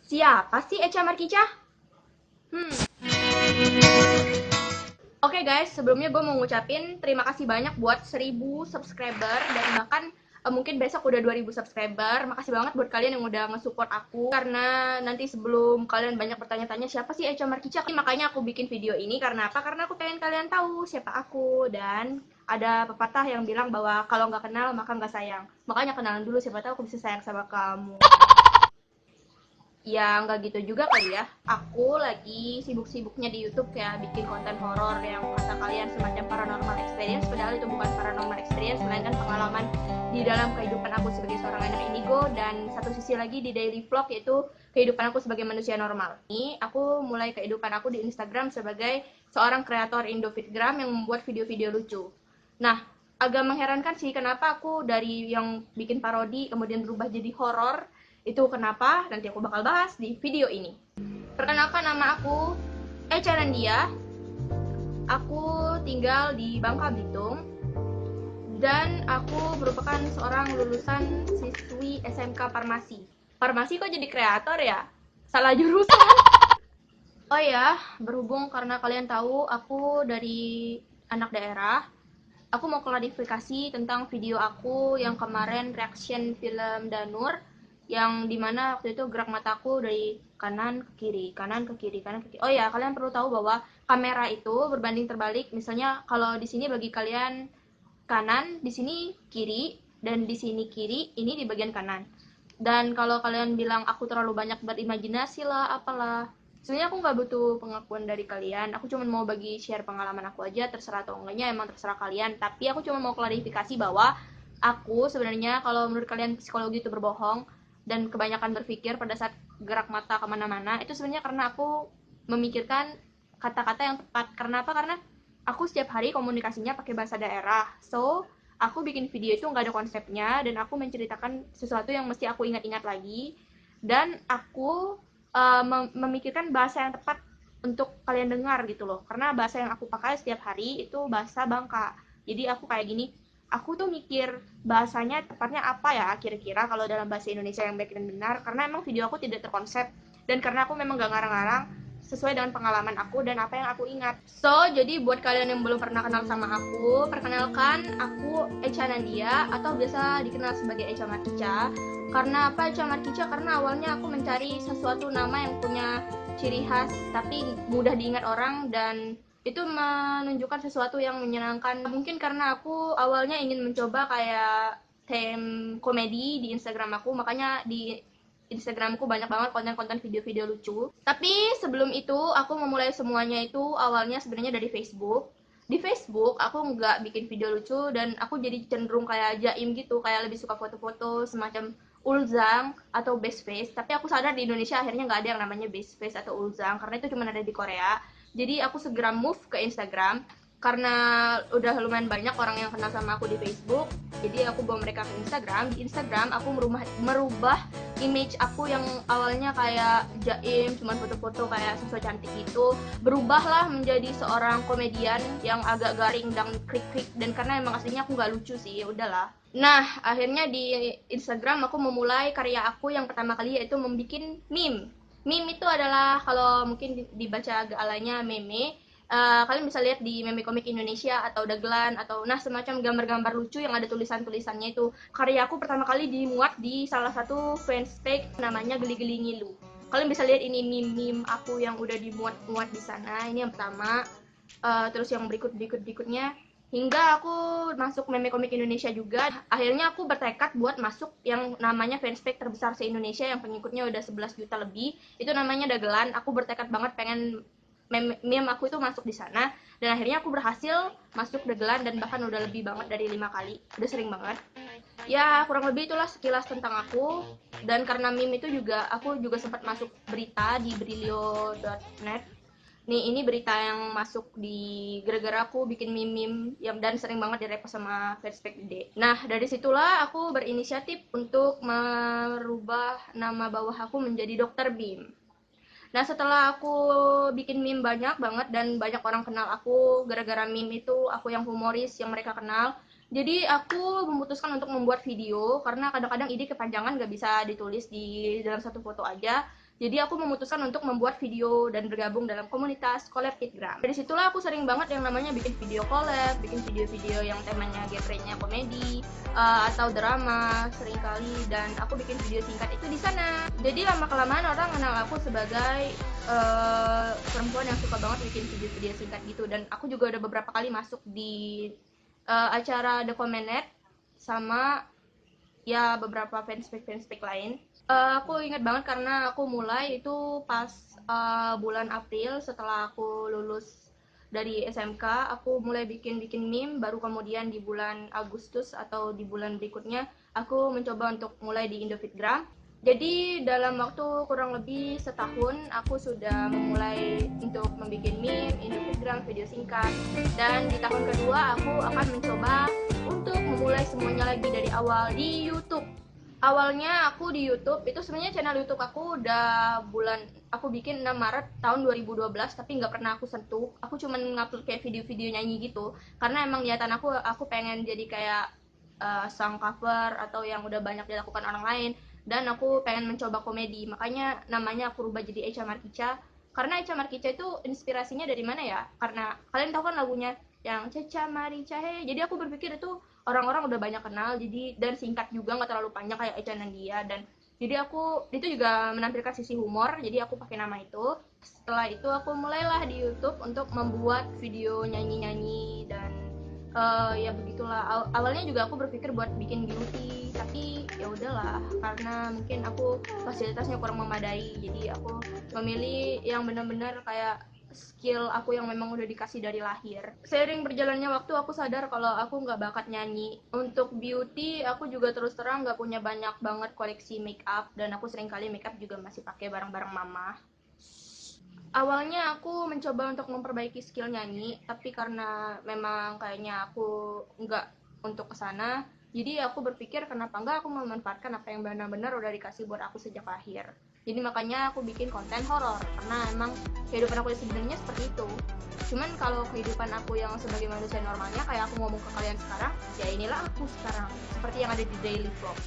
Siapa sih Echa Markica? Hmm. Oke guys, sebelumnya gue mau ngucapin terima kasih banyak buat 1000 subscriber dan bahkan mungkin besok udah 2000 subscriber. Makasih banget buat kalian yang udah nge-support aku karena nanti sebelum kalian banyak bertanya-tanya siapa sih Echa Markica, makanya aku bikin video ini karena apa? Karena aku pengen kalian tahu siapa aku dan ada pepatah yang bilang bahwa kalau nggak kenal maka nggak sayang. Makanya kenalan dulu siapa tahu aku bisa sayang sama kamu. Ya nggak gitu juga kali ya. Aku lagi sibuk-sibuknya di YouTube kayak bikin konten horor yang kata kalian semacam paranormal experience, padahal itu bukan paranormal experience, melainkan pengalaman di dalam kehidupan aku sebagai seorang anak indigo, dan satu sisi lagi di daily vlog yaitu kehidupan aku sebagai manusia normal. Ini aku mulai kehidupan aku di Instagram sebagai seorang kreator Indofitgram yang membuat video-video lucu. Nah, agak mengherankan sih kenapa aku dari yang bikin parodi kemudian berubah jadi horor. Itu kenapa nanti aku bakal bahas di video ini. Perkenalkan, nama aku Echa Nandia. Aku tinggal di Bangka Belitung dan aku merupakan seorang lulusan siswi SMK Farmasi. Farmasi kok jadi kreator ya? Salah jurusan. Oh ya, berhubung karena kalian tahu aku dari anak daerah, aku mau klarifikasi tentang video aku yang kemarin reaction film Danur, yang dimana waktu itu gerak mataku dari kanan ke kiri, kanan ke kiri, kanan ke kiri. Oh ya, kalian perlu tahu bahwa kamera itu berbanding terbalik. Misalnya kalau di sini bagi kalian kanan, di sini kiri, dan di sini kiri, ini di bagian kanan. Dan kalau kalian bilang aku terlalu banyak berimajinasi lah, apalah, sebenarnya aku nggak butuh pengakuan dari kalian. Aku cuma mau bagi share pengalaman aku aja, terserah atau enggaknya emang terserah kalian. Tapi aku cuma mau klarifikasi bahwa aku sebenarnya, kalau menurut kalian psikologi itu berbohong dan kebanyakan berpikir pada saat gerak mata kemana-mana, itu sebenarnya karena aku memikirkan kata-kata yang tepat. Karena apa? Karena aku setiap hari komunikasinya pakai bahasa daerah. So, aku bikin video itu nggak ada konsepnya dan aku menceritakan sesuatu yang mesti aku ingat-ingat lagi, dan aku memikirkan bahasa yang tepat untuk kalian dengar gitu loh, karena bahasa yang aku pakai setiap hari itu bahasa Bangka. Jadi aku kayak gini, aku tuh mikir bahasanya tepatnya apa ya kira-kira kalau dalam bahasa Indonesia yang baik dan benar, karena emang video aku tidak terkonsep dan karena aku memang gak ngarang-ngarang, sesuai dengan pengalaman aku dan apa yang aku ingat. So, jadi buat kalian yang belum pernah kenal sama aku, perkenalkan, aku Echa Nandia atau biasa dikenal sebagai Echa Markica. Karena apa Echa Markica? Karena awalnya aku mencari sesuatu nama yang punya ciri khas tapi mudah diingat orang dan itu menunjukkan sesuatu yang menyenangkan. Mungkin karena aku awalnya ingin mencoba kayak theme komedi di Instagram aku, makanya di Instagramku banyak banget konten-konten video-video lucu. Tapi sebelum itu aku memulai semuanya itu awalnya sebenarnya dari Facebook. Di Facebook aku nggak bikin video lucu dan aku jadi cenderung kayak jaim gitu, kayak lebih suka foto-foto semacam ulzang atau best face. Tapi aku sadar di Indonesia akhirnya nggak ada yang namanya best face atau ulzang karena itu cuma ada di Korea. Jadi aku segera move ke Instagram karena udah lumayan banyak orang yang kenal sama aku di Facebook. Jadi aku bawa mereka ke Instagram. Di Instagram aku merubah image aku yang awalnya kayak jaim, cuman foto-foto kayak sosok cantik gitu, berubahlah menjadi seorang komedian yang agak garing dan krik-krik, dan karena emang aslinya aku nggak lucu sih, ya udahlah. Nah, akhirnya di Instagram aku memulai karya aku yang pertama kali, yaitu membuat meme. Meme itu adalah, kalau mungkin dibaca agak alanya, meme. Kalian bisa lihat di meme komik Indonesia atau dagelan atau nah semacam gambar-gambar lucu yang ada tulisan-tulisannya itu. Karya aku pertama kali dimuat di salah satu fanspage namanya Geli-Geli Ngilu. Kalian bisa lihat ini meme-meme aku yang udah dimuat-muat di sana. Ini yang pertama. Terus yang berikutnya hingga aku masuk meme komik Indonesia juga. Akhirnya aku bertekad buat masuk yang namanya fanspage terbesar se-Indonesia yang pengikutnya udah 11 juta lebih. Itu namanya Dagelan. Aku bertekad banget pengen meme aku itu masuk di sana, dan akhirnya aku berhasil masuk Dagelan dan bahkan udah lebih banget dari 5 kali, udah sering banget. Ya kurang lebih itulah sekilas tentang aku. Dan karena meme itu juga aku juga sempat masuk berita di brilio.net. Nih ini berita yang masuk di gara-gara aku bikin meme-meme yang dan sering banget direpost sama Facepake Gede. Nah dari situlah aku berinisiatif untuk merubah nama bawah aku menjadi Dokter Bim. Nah setelah aku bikin meme banyak banget dan banyak orang kenal aku gara-gara meme itu, aku yang humoris yang mereka kenal. Jadi aku memutuskan untuk membuat video karena kadang-kadang ide kepanjangan gak bisa ditulis di dalam satu foto aja. Jadi aku memutuskan untuk membuat video dan bergabung dalam komunitas Collab Kitgram. Dari situlah aku sering banget yang namanya bikin video collab, bikin video-video yang temanya genrenya komedi atau drama seringkali, dan aku bikin video singkat itu di sana. Jadi lama-kelamaan orang kenal aku sebagai perempuan yang suka banget bikin video-video singkat gitu, dan aku juga udah beberapa kali masuk di acara The Comment sama ya beberapa fanspage lain. Aku ingat banget karena aku mulai itu pas bulan April setelah aku lulus dari SMK. Aku mulai bikin meme, baru kemudian di bulan Agustus atau di bulan berikutnya aku mencoba untuk mulai di Indofitgram. Jadi dalam waktu kurang lebih setahun aku sudah memulai untuk membuat meme, Indofitgram, video singkat, dan di tahun kedua aku akan mencoba untuk memulai semuanya lagi dari awal di YouTube. Awalnya aku di YouTube itu sebenarnya channel YouTube aku udah aku bikin 6 Maret tahun 2012, tapi nggak pernah aku sentuh. Aku cuman ngupload kayak video-video nyanyi gitu karena emang niatan aku pengen jadi kayak song cover atau yang udah banyak dilakukan orang lain, dan aku pengen mencoba komedi, makanya namanya aku rubah jadi Echa Markica. Karena Echa Markica itu inspirasinya dari mana ya, karena kalian tahu kan lagunya yang Ceca Marica He, jadi aku berpikir itu orang-orang udah banyak kenal, jadi dan singkat juga, nggak terlalu panjang kayak Echa Nandia, dan jadi aku itu juga menampilkan sisi humor, jadi aku pakai nama itu. Setelah itu aku mulailah di YouTube untuk membuat video nyanyi-nyanyi, dan ya begitulah. Awalnya juga aku berpikir buat bikin beauty, tapi ya udahlah karena mungkin aku fasilitasnya kurang memadai, jadi aku memilih yang benar-benar kayak skill aku yang memang udah dikasih dari lahir. Seiring berjalannya waktu aku sadar kalau aku nggak bakat nyanyi. Untuk beauty aku juga terus terang nggak punya banyak banget koleksi make up, dan aku sering kali make up juga masih pakai barang-barang mama. Awalnya aku mencoba untuk memperbaiki skill nyanyi, tapi karena memang kayaknya aku nggak untuk kesana, jadi aku berpikir kenapa nggak aku memanfaatkan apa yang benar-benar udah dikasih buat aku sejak lahir. Jadi makanya aku bikin konten horor, karena emang kehidupan aku sebenarnya seperti itu. Cuman kalau kehidupan aku yang sebagai manusia normalnya, kayak aku ngomong ke kalian sekarang, ya inilah aku sekarang, seperti yang ada di daily vlog.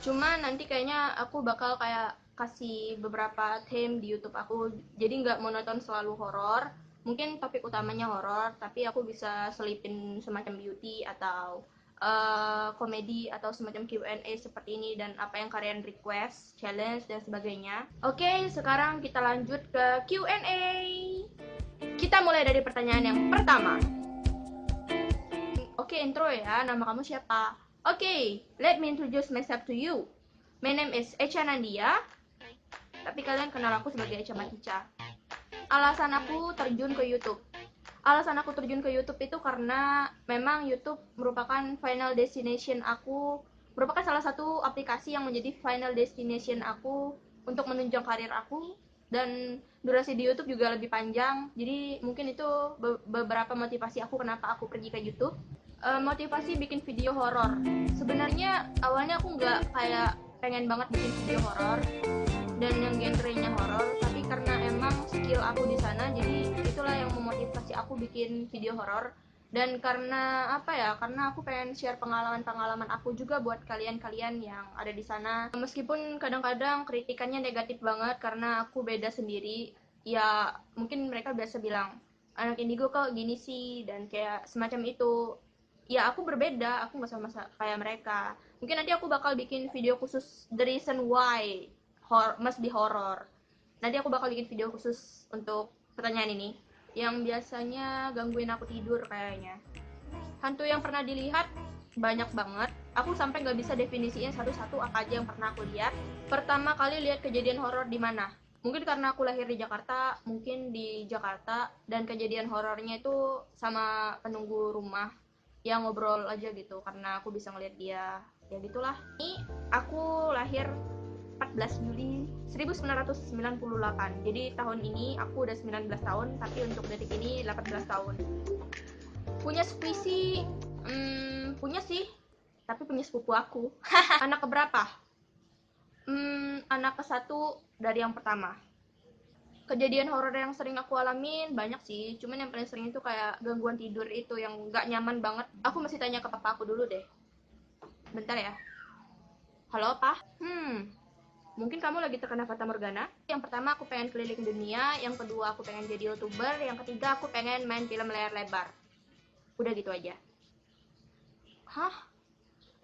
Cuman nanti kayaknya aku bakal kayak kasih beberapa theme di YouTube aku, jadi nggak monoton selalu horor. Mungkin topik utamanya horor, tapi aku bisa selipin semacam beauty atau komedi atau semacam Q&A seperti ini, dan apa yang kalian request, challenge dan sebagainya. Oke, sekarang kita lanjut ke Q&A. Kita mulai dari pertanyaan yang pertama. Oke, intro ya. Nama kamu siapa? Oke, let me introduce myself to you. My name is Echa Nandia, tapi kalian kenal aku sebagai Echa Markica. Alasan aku terjun ke YouTube. Alasan aku terjun ke YouTube itu karena memang YouTube merupakan final destination aku, merupakan salah satu aplikasi yang menjadi final destination aku untuk menunjang karir aku, dan durasi di YouTube juga lebih panjang. Jadi mungkin itu beberapa motivasi aku kenapa aku pergi ke YouTube. Motivasi bikin video horor. Sebenarnya awalnya aku nggak kayak pengen banget bikin video horor dan yang genrenya horor, tapi karena emang skill aku di sana, jadi itulah yang memotivasi aku bikin video horor. Dan karena apa ya, karena aku pengen share pengalaman-pengalaman aku juga buat kalian-kalian yang ada di sana, meskipun kadang-kadang kritikannya negatif banget karena aku beda sendiri. Ya mungkin mereka biasa bilang anak indigo kok gini sih, dan kayak semacam itu. Ya aku berbeda, aku nggak sama kayak mereka. Mungkin nanti aku bakal bikin video khusus the reason why must be horror. Nanti aku bakal bikin video khusus untuk pertanyaan ini yang biasanya gangguin aku tidur kayaknya. Hantu yang pernah dilihat banyak banget. Aku sampai nggak bisa definisiin satu-satu apa aja yang pernah aku lihat. Pertama kali lihat kejadian horor di mana? Mungkin karena aku lahir di Jakarta, mungkin di Jakarta, dan kejadian horornya itu sama penunggu rumah yang ngobrol aja gitu, karena aku bisa ngeliat dia. Ya gitulah. Ini aku lahir 14 Juli 1998. Jadi tahun ini aku udah 19 tahun, tapi untuk detik ini 18 tahun. Punya squishy, punya sih, tapi punya sepupu aku. Anak keberapa? Anak ke-1 dari yang pertama. Kejadian horor yang sering aku alamin banyak sih, cuman yang paling sering itu kayak gangguan tidur itu yang gak nyaman banget. Aku mesti tanya ke papa aku dulu deh. Bentar ya. Halo, Pa? Mungkin kamu lagi terkena fata morgana. Yang pertama aku pengen keliling dunia, yang kedua aku pengen jadi YouTuber, yang ketiga aku pengen main film layar lebar. Udah gitu aja. Hah?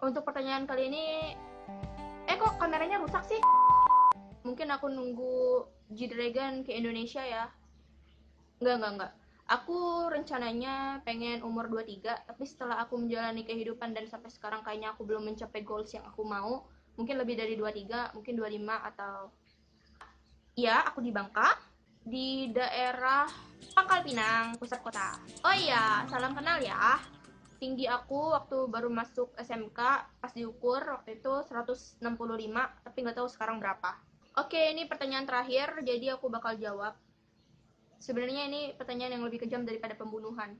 Untuk pertanyaan kali ini, kok kameranya rusak sih? Mungkin aku nunggu G-Dragon ke Indonesia ya. Enggak. Aku rencananya pengen umur 23, tapi setelah aku menjalani kehidupan dan sampai sekarang kayaknya aku belum mencapai goals yang aku mau. Mungkin lebih dari 23, mungkin 25 atau... Ya, aku di Bangka, di daerah Pangkal Pinang, pusat kota. Oh iya, salam kenal ya. Tinggi aku waktu baru masuk SMK, pas diukur waktu itu 165, tapi nggak tahu sekarang berapa. Oke, ini pertanyaan terakhir, jadi aku bakal jawab. Sebenarnya ini pertanyaan yang lebih kejam daripada pembunuhan.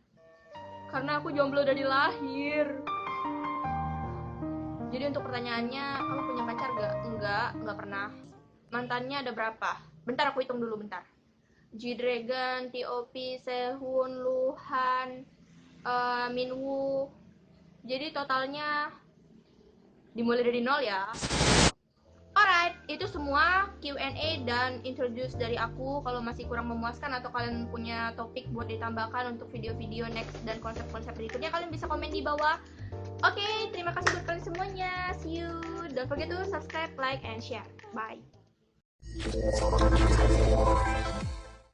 Karena aku jomblo dari lahir. Jadi untuk pertanyaannya, kamu punya pacar gak? Enggak pernah. Mantannya ada berapa? Bentar aku hitung dulu bentar. G-Dragon, TOP, Sehun, Luhan, Minwoo. Jadi totalnya dimulai dari 0 ya. Alright, itu semua Q&A dan introduce dari aku. Kalau masih kurang memuaskan atau kalian punya topik buat ditambahkan untuk video-video next dan konsep-konsep berikutnya, kalian bisa komen di bawah. Oke, terima kasih buat kalian semuanya. See you. Don't forget to subscribe, like, and share. Bye.